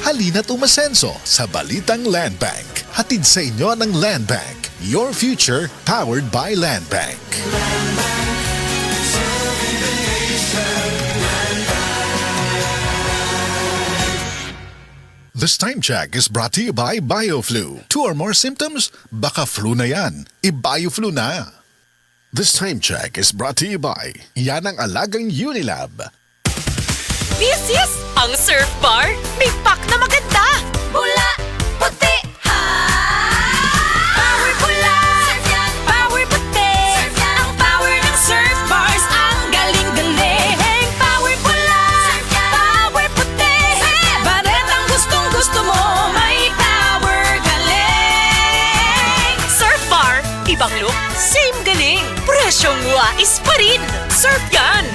Halina't umasenso sa Balitang Land Bank. Hatid sa inyo ng Land Bank. Your future powered by Land Bank. This time check is brought to you by BioFlu. 2 or more symptoms? Baka flu na yan. I-BioFlu na. This time check is brought to you by yan ang alagang Unilab. Yes! Ang Surf Bar, may pack na maganda! Bula, puti, ha! Power bula! Surf yan! Power puti! Surf yan! Ang power ng Surf Bars, ang galing-galing! Power bula! Surf yan! Power puti! Surf yan! Baretang gustong-gusto mo, may power galing! Surf Bar, ibang look, same galing! Presyong wais pa rin! Surf yan!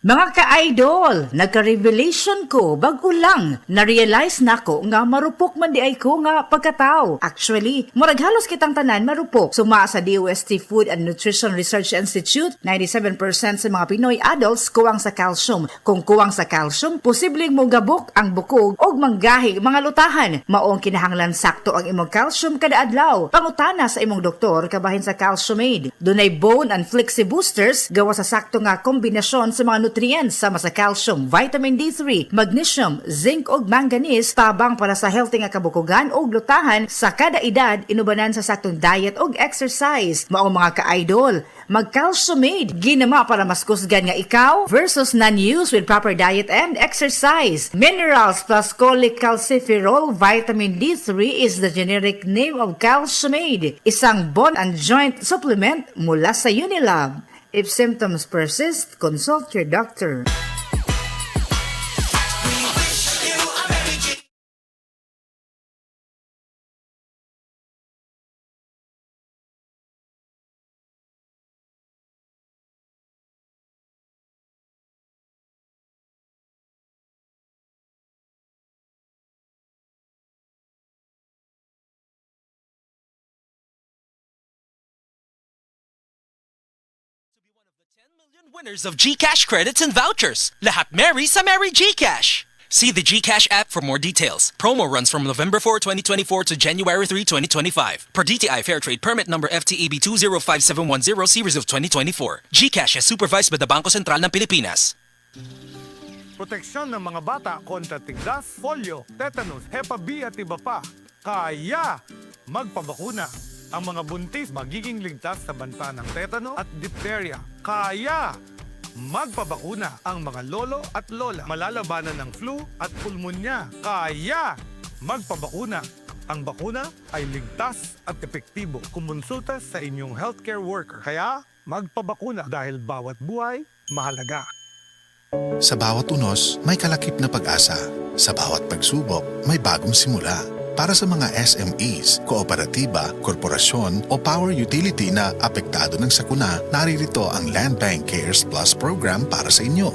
Mga ka-idol, nagka-revelation ko bago lang na-realize na ko nga marupok man di ay ko nga pagkatao. Actually, murag halos kitang tanan marupok. Suma sa DOST Food and Nutrition Research Institute, 97% sa mga Pinoy adults kuwang sa calcium. Kung kuwang sa calcium, posibleng mo gabok ang bukog o manggahi mga lutahan. Maong kinahanglan sakto ang imong calcium kada adlaw. Pangutana sa imong doktor kabahin sa Calcium Aid. Dunay bone and flexi boosters gawa sa sakto nga kombinasyon sa mga nutrients sama sa calcium, vitamin D3, magnesium, zinc ug manganese tabang para sa healthy nga kabukugan ug lutahan sa kada edad inubanan sa saktong diet ug exercise. Mao mga ka-idol, mag-Calcium Aid ginama para mas kusgan nga ikaw versus non-use with proper diet and exercise. Minerals plus cholecalciferol vitamin D3 is the generic name of Calcium Aid, isang bone and joint supplement mula sa Unilab. If symptoms persist, consult your doctor. Winners of GCash credits and vouchers. Lahat merry sa Merry GCash. See the GCash app for more details. Promo runs from November 4, 2024 to January 3, 2025. Per DTI Fair Trade Permit number FTEB 205710 series of 2024. GCash is supervised by the Bangko Sentral ng Pilipinas. Proteksyon ng mga bata kontra tigdas, polio, tetanus, Hepa B at iba pa. Kaya magpabakuna. Ang mga buntis magiging ligtas sa banta ng tetano at diphtheria. Kaya magpabakuna ang mga lolo at lola. Malalabanan ng flu at pulmonya. Kaya magpabakuna. Ang bakuna ay ligtas at epektibo. Kumonsulta sa inyong healthcare worker. Kaya magpabakuna dahil bawat buhay mahalaga. Sa bawat unos, may kalakip na pag-asa. Sa bawat pagsubok, may bagong simula. Para sa mga SMEs, kooperatiba, korporasyon o power utility na apektado ng sakuna, naririto ang Land Bank Cares Plus program para sa inyo.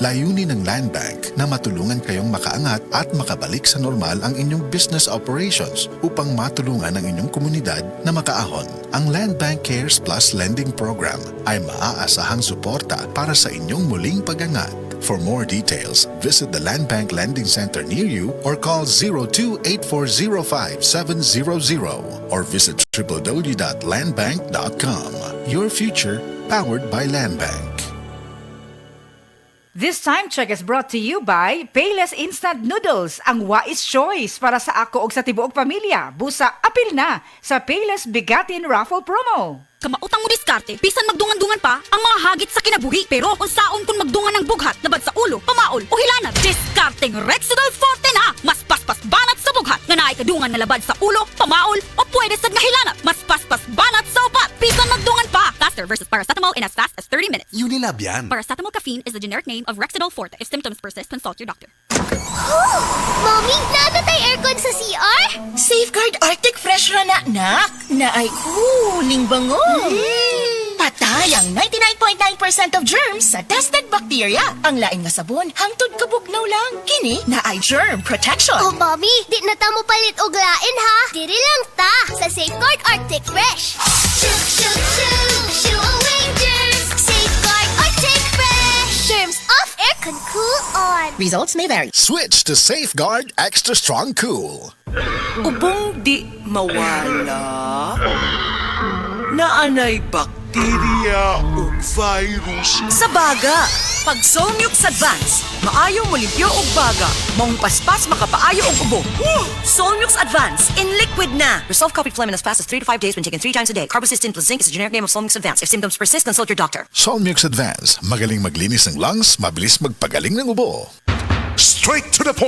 Layunin ng Land Bank na matulungan kayong makaangat at makabalik sa normal ang inyong business operations upang matulungan ang inyong komunidad na makaahon. Ang Land Bank Cares Plus Lending Program ay maaasahang suporta para sa inyong muling pag-angat. For more details, visit the Land Bank Lending Center near you or call 02-8405-700 or visit www.landbank.com. Your future powered by Land Bank. This time check is brought to you by Payless Instant Noodles, ang wais choice para sa ako o sa tibuok pamilya. Busa, apil na sa Payless Bigatin Raffle Promo. Kamautang mo diskarte, bisan magdungan-dungan pa ang mga hagit sa kinabuhi. Pero kung saon kung magdungan ng bughat, labad sa ulo, pamaol o hilanat, diskarteng Rexidol Forte na! Mas paspas banat sa bughat, nga naay kadungan na labad sa ulo, pamaol o pwede sad nga hilanat. Mas paspas banat sa upat, bisan magdungan pa! Faster versus paracetamol in as fast as 30 minutes. Unilab yan. Paracetamol caffeine is the generic name of Rexidol Forte. If symptoms persist, consult your doctor. Mommy, naano tayo aircon sa CR? Safeguard Arctic Fresh ra na, nak. Na ay cooling bango. Patay ang 99.9% of germs sa tested bacteria. Ang lain nga sabon, hangtod kabugnaw lang. Kini na ay germ protection. Oh, Mommy, di na ta mo palit og lain ha. Diri lang ta sa Safeguard Arctic Fresh. Shoo, shoo, shoo, shoo away germs. Safeguard Arctic Fresh. Germs off aircon. can cool on. Results may vary. Switch to Safeguard Extra Strong Cool. Ubong di mawala. Naanay bakterya o virus. Sa baga, pag Solmux Advance, maayo mo limpyo og baga. Maong paspas makapaayo og ubo. Solmux Advance in liquid na. Resolve copied phlegm in as fast as 3 to 5 days when taken 3 times a day. Carbocysteine plus zinc is the generic name of Solmux Advance. If symptoms persist, consult your doctor. Solmux Advance, magaling maglinis ng lungs, mabilis magpagaling ng ubo. Straight to the point.